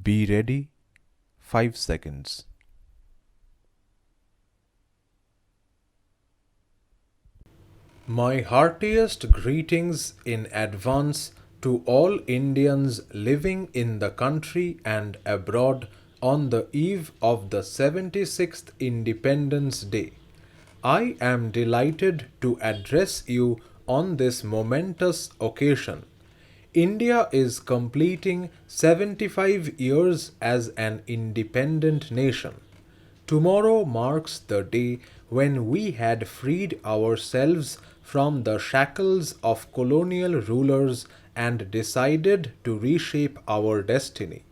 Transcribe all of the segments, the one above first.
Be ready. 5 seconds. My heartiest greetings in advance to all Indians living in the country and abroad on the eve of the 76th Independence Day. I am delighted to address you on this momentous occasion. India is completing 75 years as an independent nation. Tomorrow marks the day when we had freed ourselves from the shackles of colonial rulers and decided to reshape our destiny.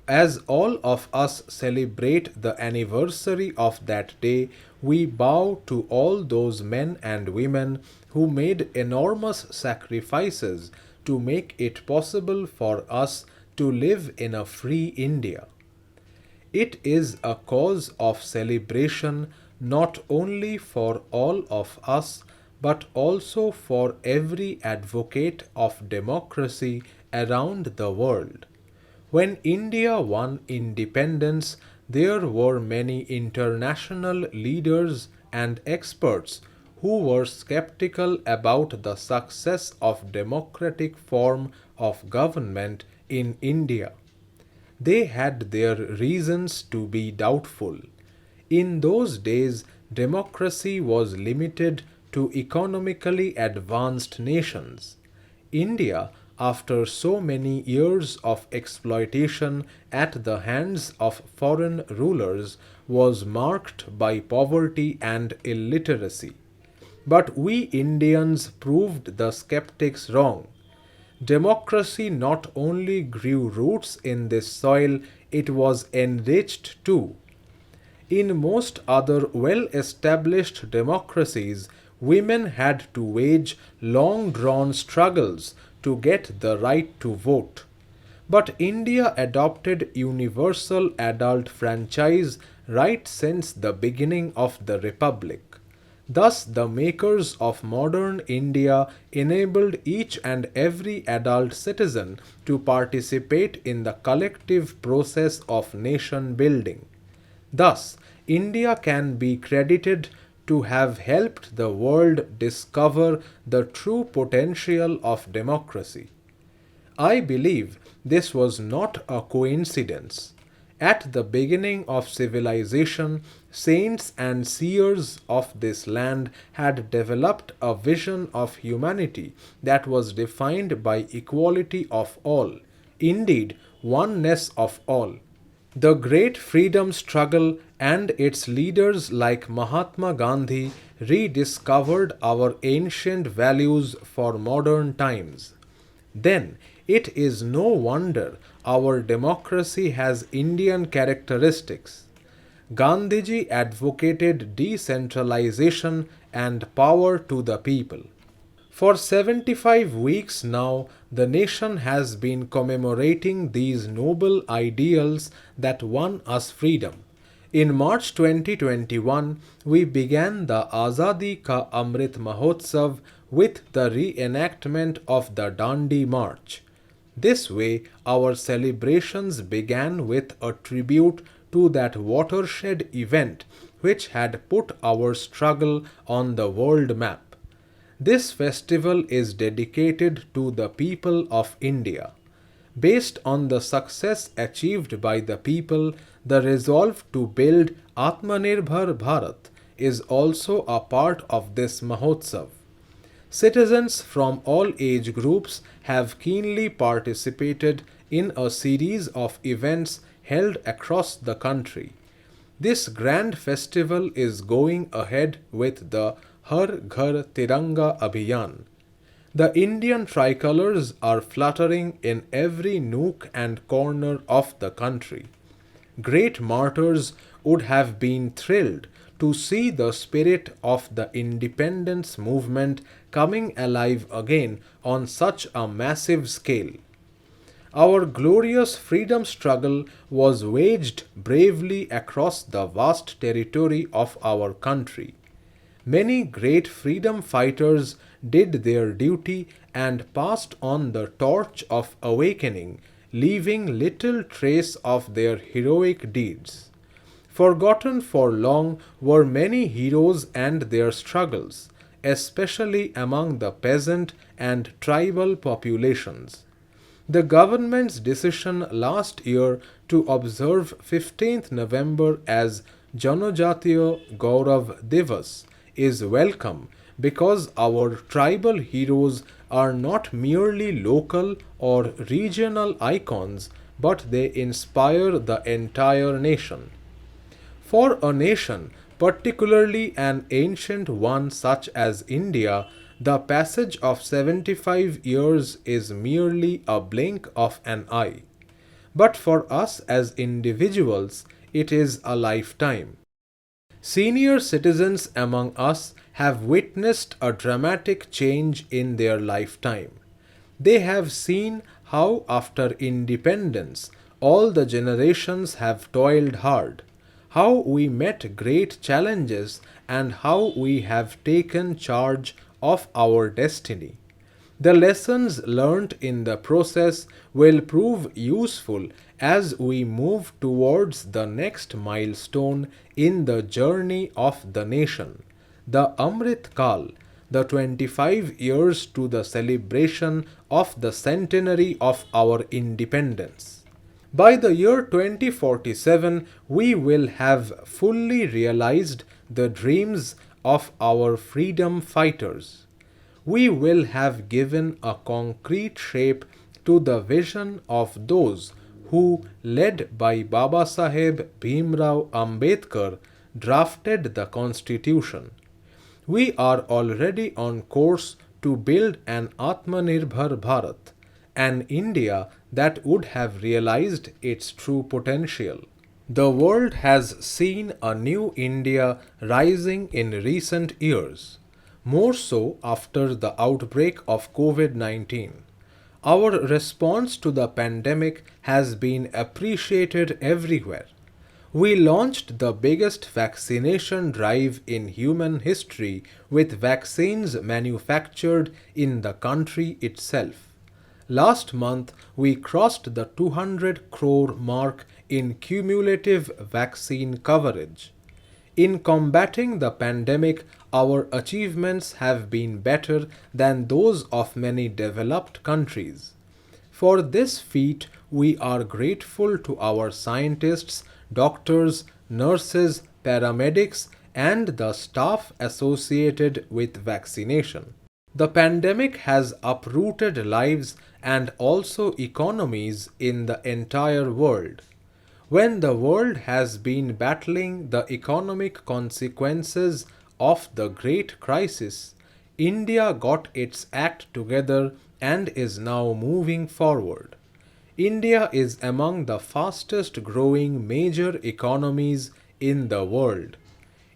As all of us celebrate the anniversary of that day, we bow to all those men and women who made enormous sacrifices to make it possible for us to live in a free India. It is a cause of celebration not only for all of us but also for every advocate of democracy around the world. When India won independence, there were many international leaders and experts who were skeptical about the success of democratic form of government in India. They had their reasons to be doubtful. In those days, democracy was limited to economically advanced nations. India, after so many years of exploitation at the hands of foreign rulers, was marked by poverty and illiteracy. But we Indians proved the skeptics wrong. Democracy not only grew roots in this soil, it was enriched too. In most other well established democracies, women had to wage long drawn struggles to get the right to vote. But India adopted universal adult franchise right since the beginning of the Republic. Thus, the makers of modern India enabled each and every adult citizen to participate in the collective process of nation building. Thus, India can be credited to have helped the world discover the true potential of democracy. I believe this was not a coincidence. At the beginning of civilization, saints and seers of this land had developed a vision of humanity that was defined by equality of all, indeed, oneness of all. The great freedom struggle and its leaders like Mahatma Gandhi rediscovered our ancient values for modern times. Then it is no wonder our democracy has Indian characteristics. Gandhiji advocated decentralization and power to the people. For 75 weeks now, the nation has been commemorating these noble ideals that won us freedom. In March 2021, we began the Azadi Ka Amrit Mahotsav with the reenactment of the Dandi March. This way, our celebrations began with a tribute to that watershed event which had put our struggle on the world map. This festival is dedicated to the people of India. Based on the success achieved by the people, the resolve to build Atmanirbhar Bharat is also a part of this Mahotsav. Citizens from all age groups have keenly participated in a series of events held across the country. This grand festival is going ahead with the Har Ghar Tiranga Abhiyan. The Indian tricolors are fluttering in every nook and corner of the country. Great martyrs would have been thrilled to see the spirit of the independence movement coming alive again on such a massive scale. Our glorious freedom struggle was waged bravely across the vast territory of our country. Many great freedom fighters did their duty and passed on the torch of awakening leaving little trace of their heroic deeds. Forgotten for long were many heroes and their struggles, especially among the peasant and tribal populations. The government's decision last year to observe 15th November as Janojatiya Gaurav Divas is welcome because our tribal heroes are not merely local or regional icons but they inspire the entire nation. For a nation, particularly an ancient one such as India, the passage of 75 years is merely a blink of an eye. But for us as individuals, it is a lifetime. Senior citizens among us have witnessed a dramatic change in their lifetime. They have seen how, after independence, all the generations have toiled hard, how we met great challenges, and how we have taken charge of our destiny. The lessons learnt in the process will prove useful as we move towards the next milestone in the journey of the nation, the Amrit Kal, the 25 years to the celebration of the centenary of our independence. By the year 2047, we will have fully realized the dreams of our freedom fighters. We will have given a concrete shape to the vision of those who, led by Baba Saheb Bhimrao Ambedkar, drafted the Constitution. We are already on course to build an Atmanirbhar Bharat, an India that would have realized its true potential. The world has seen a new India rising in recent years, more so after the outbreak of COVID 19. Our response to the pandemic has been appreciated everywhere. We launched the biggest vaccination drive in human history with vaccines manufactured in the country itself. Last month, we crossed the 200 crore mark in cumulative vaccine coverage. In combating the pandemic, our achievements have been better than those of many developed countries. For this feat, we are grateful to our scientists, doctors, nurses, paramedics, and the staff associated with vaccination. The pandemic has uprooted lives and also economies in the entire world. When the world has been battling the economic consequences of the great crisis, India got its act together and is now moving forward. India is among the fastest growing major economies in the world.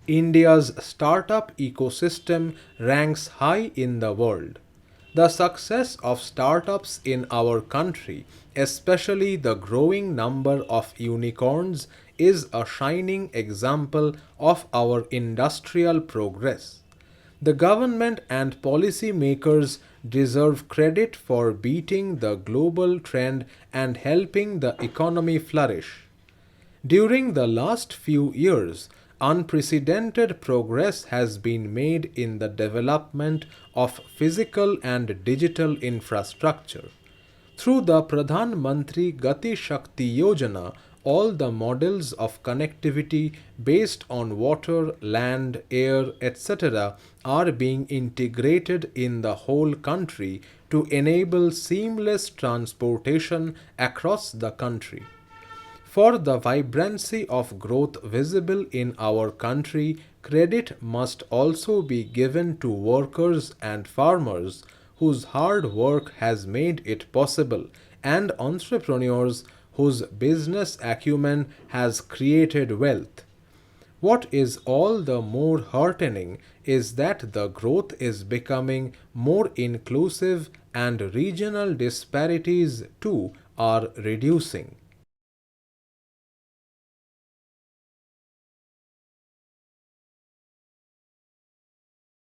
India's startup ecosystem ranks high in the world. The success of startups in our country, especially the growing number of unicorns, is a shining example of our industrial progress. The government and policy makers deserve credit for beating the global trend and helping the economy flourish. During the last few years, unprecedented progress has been made in the development of physical and digital infrastructure. Through the Pradhan Mantri Gati Shakti Yojana, all the models of connectivity based on water, land, air, etc. are being integrated in the whole country to enable seamless transportation across the country. For the vibrancy of growth visible in our country, credit must also be given to workers and farmers whose hard work has made it possible, and entrepreneurs whose business acumen has created wealth. What is all the more heartening is that the growth is becoming more inclusive and regional disparities too are reducing.